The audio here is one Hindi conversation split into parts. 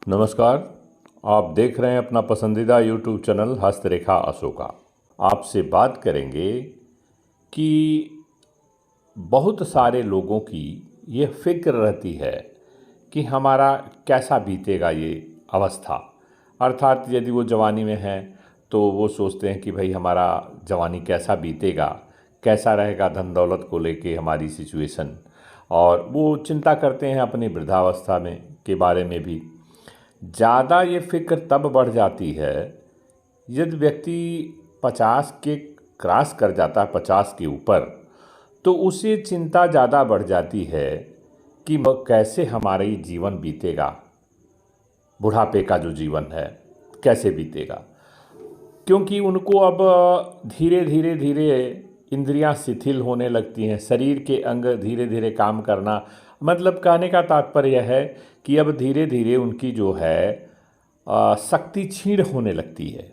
नमस्कार। आप देख रहे हैं अपना पसंदीदा यूट्यूब चैनल हस्तरेखा अशोका। आपसे बात करेंगे कि बहुत सारे लोगों की ये फिक्र रहती है कि हमारा कैसा बीतेगा ये अवस्था। अर्थात यदि वो जवानी में है तो वो सोचते हैं कि भाई हमारा जवानी कैसा बीतेगा, कैसा रहेगा धन दौलत को लेके हमारी सिचुएशन, और वो चिंता करते हैं अपनी वृद्धावस्था में के बारे में भी। ज़्यादा ये फिक्र तब बढ़ जाती है यदि व्यक्ति 50 के क्रॉस कर जाता है, 50 के ऊपर, तो उसे चिंता ज़्यादा बढ़ जाती है कि वह कैसे हमारा ये जीवन बीतेगा, बुढ़ापे का जो जीवन है कैसे बीतेगा। क्योंकि उनको अब धीरे धीरे धीरे इंद्रियां शिथिल होने लगती हैं, शरीर के अंग धीरे धीरे काम करना, मतलब कहने का तात्पर्य है कि अब धीरे धीरे उनकी जो है शक्ति क्षीण होने लगती है।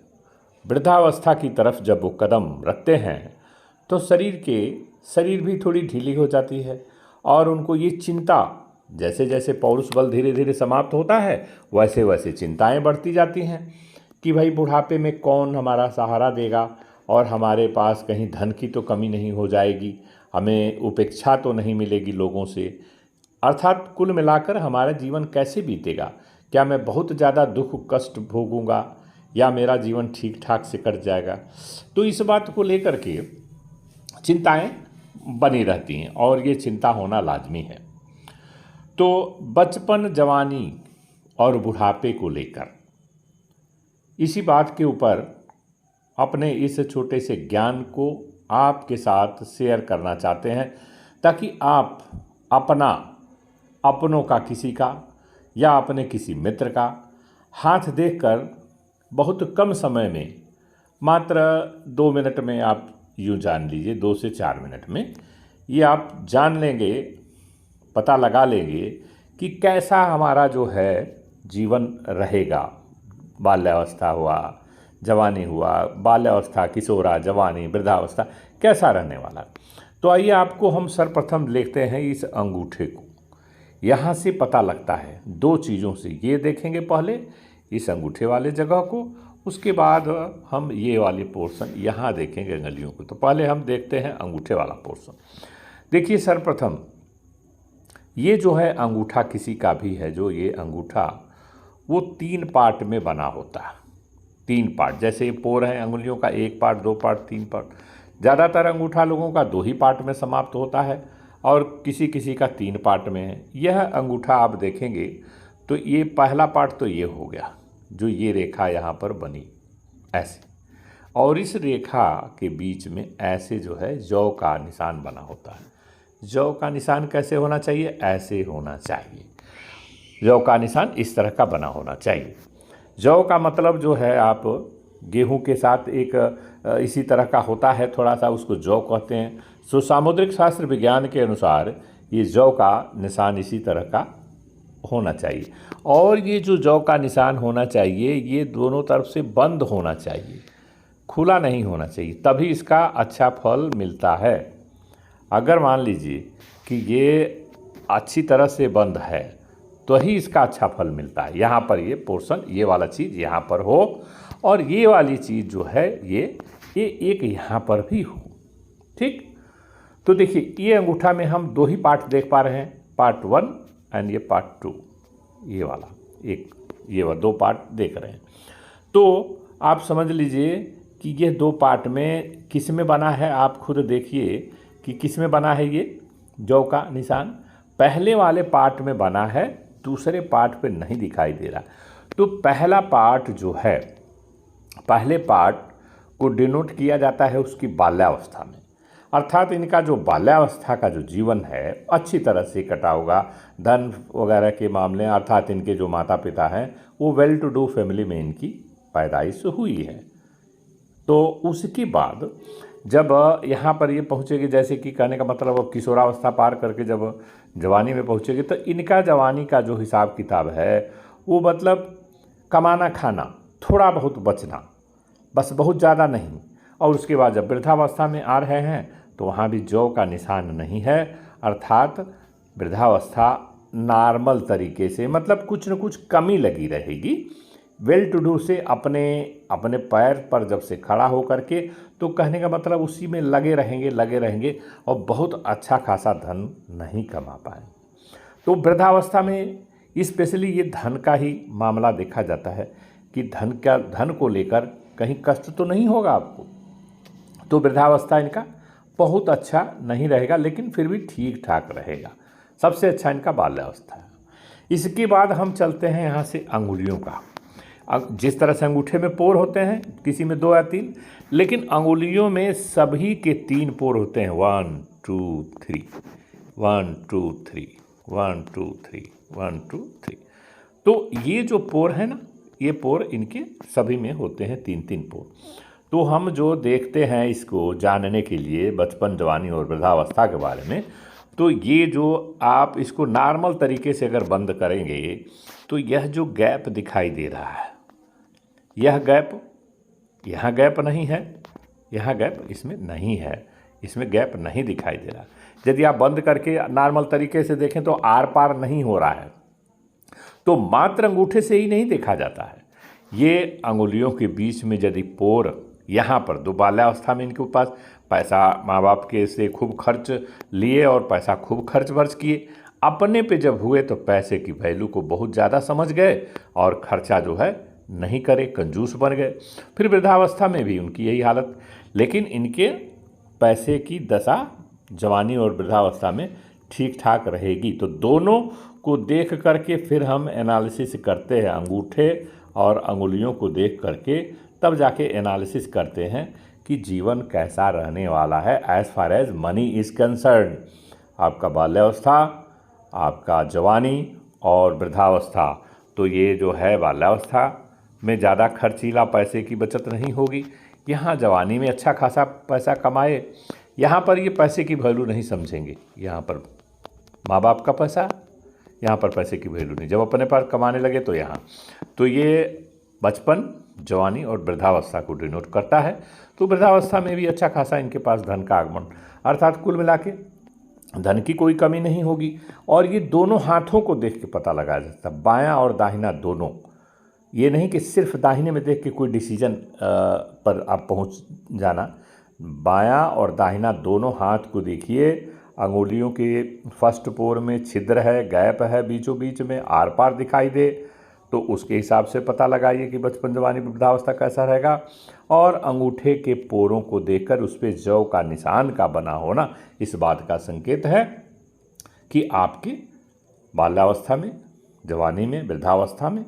वृद्धावस्था की तरफ जब वो कदम रखते हैं तो शरीर भी थोड़ी ढीली हो जाती है और उनको ये चिंता, जैसे जैसे पौरुष बल धीरे धीरे समाप्त होता है वैसे वैसे चिंताएं बढ़ती जाती हैं कि भाई बुढ़ापे में कौन हमारा सहारा देगा और हमारे पास कहीं धन की तो कमी नहीं हो जाएगी, हमें उपेक्षा तो नहीं मिलेगी लोगों से। अर्थात कुल मिलाकर हमारा जीवन कैसे बीतेगा, क्या मैं बहुत ज़्यादा दुख कष्ट भोगूंगा या मेरा जीवन ठीक ठाक से कट जाएगा। तो इस बात को लेकर के चिंताएं बनी रहती हैं और ये चिंता होना लाजमी है। तो बचपन, जवानी और बुढ़ापे को लेकर इसी बात के ऊपर अपने इस छोटे से ज्ञान को आपके साथ शेयर करना चाहते हैं, ताकि आप अपनों का किसी का या अपने किसी मित्र का हाथ देखकर बहुत कम समय में, मात्र 2 मिनट में आप यूँ जान लीजिए, 2 से 4 मिनट में ये आप जान लेंगे, पता लगा लेंगे कि कैसा हमारा जो है जीवन रहेगा। बाल्यावस्था हुआ, जवानी हुआ, बाल्यावस्था, किशोरा, जवानी, वृद्धावस्था, कैसा रहने वाला। तो आइए आपको हम सर्वप्रथम देखते हैं इस अंगूठे को। यहाँ से पता लगता है 2 चीज़ों से, ये देखेंगे पहले इस अंगूठे वाले जगह को, उसके बाद हम ये वाले पोर्शन यहाँ देखेंगे अंगुलियों को। तो पहले हम देखते हैं अंगूठे वाला पोर्शन। देखिए सर्वप्रथम ये जो है अंगूठा किसी का भी है, जो ये अंगूठा वो 3 पार्ट में बना होता है। 3 पार्ट, जैसे ये पोर है अंगुलियों का, 1 पार्ट, 2 पार्ट, 3 पार्ट। ज़्यादातर अंगूठा लोगों का 2 ही पार्ट में समाप्त होता है और किसी किसी का 3 पार्ट में है। यह अंगूठा आप देखेंगे तो ये पहला पार्ट तो ये हो गया, जो ये रेखा यहाँ पर बनी ऐसे, और इस रेखा के बीच में ऐसे जो है जौ का निशान बना होता है। जौ का निशान कैसे होना चाहिए? ऐसे होना चाहिए। जौ का निशान इस तरह का बना होना चाहिए। जौ का मतलब जो है, आप गेहूं के साथ एक इसी तरह का होता है थोड़ा सा, उसको जौ कहते हैं। सो सामुद्रिक शास्त्र विज्ञान के अनुसार ये जौ का निशान इसी तरह का होना चाहिए। और ये जो जौ का निशान होना चाहिए ये दोनों तरफ से बंद होना चाहिए, खुला नहीं होना चाहिए, तभी इसका अच्छा फल मिलता है। अगर मान लीजिए कि ये अच्छी तरह से बंद है तो ही इसका अच्छा फल मिलता है। यहाँ पर ये पोर्शन, ये वाला चीज़ यहाँ पर हो और ये वाली चीज़ जो है ये एक यहाँ पर भी हो। ठीक, तो देखिए ये अंगूठा में हम 2 ही पार्ट देख पा रहे हैं, पार्ट 1 एंड ये पार्ट 2, ये वाला ये वाला 2 पार्ट देख रहे हैं। तो आप समझ लीजिए कि ये 2 पार्ट में किस में बना है, आप खुद देखिए कि किस में बना है। ये जौ का निशान पहले वाले पार्ट में बना है, दूसरे पार्ट पे नहीं दिखाई दे रहा। तो पहला पार्ट जो है, पहले पार्ट को डिनोट किया जाता है उसकी बाल्यावस्था में, अर्थात इनका जो बाल्यावस्था का जो जीवन है अच्छी तरह से कटा होगा। धन वगैरह के मामले, अर्थात इनके जो माता पिता हैं वो वेल टू डू फैमिली में इनकी पैदाइश हुई है। तो उसके बाद जब यहाँ पर ये पहुँचेगी, जैसे कि कहने का मतलब अब किशोरावस्था पार करके जब जवानी में पहुँचेगी, तो इनका जवानी का जो हिसाब किताब है वो मतलब कमाना खाना, थोड़ा बहुत बचना, बस बहुत ज़्यादा नहीं। और उसके बाद जब वृद्धावस्था में आ रहे हैं तो वहाँ भी जौ का निशान नहीं है, अर्थात वृद्धावस्था नॉर्मल तरीके से, मतलब कुछ न कुछ कमी लगी रहेगी। वेल टू डू से अपने अपने पैर पर जब से खड़ा हो करके, तो कहने का मतलब उसी में लगे रहेंगे और बहुत अच्छा खासा धन नहीं कमा पाए। तो वृद्धावस्था में स्पेशली ये धन का ही मामला देखा जाता है कि धन को लेकर कहीं कष्ट तो नहीं होगा आपको। तो वृद्धावस्था इनका बहुत अच्छा नहीं रहेगा, लेकिन फिर भी ठीक ठाक रहेगा। सबसे अच्छा इनका बाल्यावस्था है। इसके बाद हम चलते हैं यहाँ से अंगुलियों का। जिस तरह से अंगूठे में पोर होते हैं, किसी में 2 या 3, लेकिन अंगुलियों में सभी के 3 पोर होते हैं। 1 2 3, 1 2 3, 1 2 3, 1 2 3। तो ये जो पोर है ना, ये पोर इनके सभी में होते हैं 3-3 पोर। तो हम जो देखते हैं इसको जानने के लिए बचपन, जवानी और वृद्धावस्था के बारे में, तो ये जो आप इसको नॉर्मल तरीके से अगर बंद करेंगे, तो यह जो गैप दिखाई दे रहा है, यह गैप यहाँ गैप नहीं है, यहाँ गैप इसमें नहीं है, इसमें गैप नहीं दिखाई दे रहा। यदि आप बंद करके नॉर्मल तरीके से देखें तो आर पार नहीं हो रहा है। तो मात्र अंगूठे से ही नहीं देखा जाता है, ये अंगुलियों के बीच में यदि पोर यहाँ पर, दो बाल्यावस्था में इनके पास पैसा माँ बाप के से खूब खर्च लिए और पैसा खूब खर्च वर्च किए, अपने पे जब हुए तो पैसे की वैल्यू को बहुत ज़्यादा समझ गए और खर्चा जो है नहीं करे, कंजूस बन गए। फिर वृद्धावस्था में भी उनकी यही हालत। लेकिन इनके पैसे की दशा जवानी और वृद्धावस्था में ठीक ठाक रहेगी। तो दोनों को देख करके फिर हम एनालिसिस करते हैं, अंगूठे और अंगुलियों को देख करके तब जाके एनालिसिस करते हैं कि जीवन कैसा रहने वाला है as far as money is concern. आपका बाल्यावस्था, आपका जवानी और वृद्धावस्था। तो ये जो है बाल्यावस्था में ज़्यादा खर्चीला पैसे की बचत नहीं होगी, यहाँ जवानी में अच्छा खासा पैसा कमाए, यहाँ पर ये पैसे की वैल्यू नहीं समझेंगे। यहाँ पर माँ बाप का पैसा, यहाँ पर पैसे की वैल्यू नहीं। जब अपने पर कमाने लगे तो यहाँ, तो ये बचपन, जवानी और वृद्धावस्था को डिनोट करता है। तो वृद्धावस्था में भी अच्छा खासा इनके पास धन का आगमन, अर्थात कुल मिला के धन की कोई कमी नहीं होगी। और ये दोनों हाथों को देख के पता लगाया जाता है, बायां और दाहिना दोनों। ये नहीं कि सिर्फ दाहिने में देख के कोई डिसीजन पर आप पहुंच जाना। बायां और दाहिना दोनों हाथ को देखिए, अंगुलियों के फर्स्ट पोर में छिद्र है, गैप है बीचों बीच में, आर पार दिखाई दे, तो उसके हिसाब से पता लगाइए कि बचपन, जवानी, वृद्धावस्था कैसा रहेगा। और अंगूठे के पोरों को देखकर उस पर जौ का निशान का बना होना इस बात का संकेत है कि आपकी बाल्यावस्था में, जवानी में, वृद्धावस्था में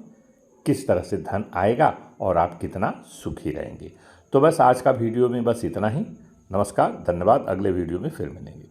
किस तरह से धन आएगा और आप कितना सुखी रहेंगे। तो बस आज का वीडियो में बस इतना ही। नमस्कार, धन्यवाद। अगले वीडियो में फिर मिलेंगे।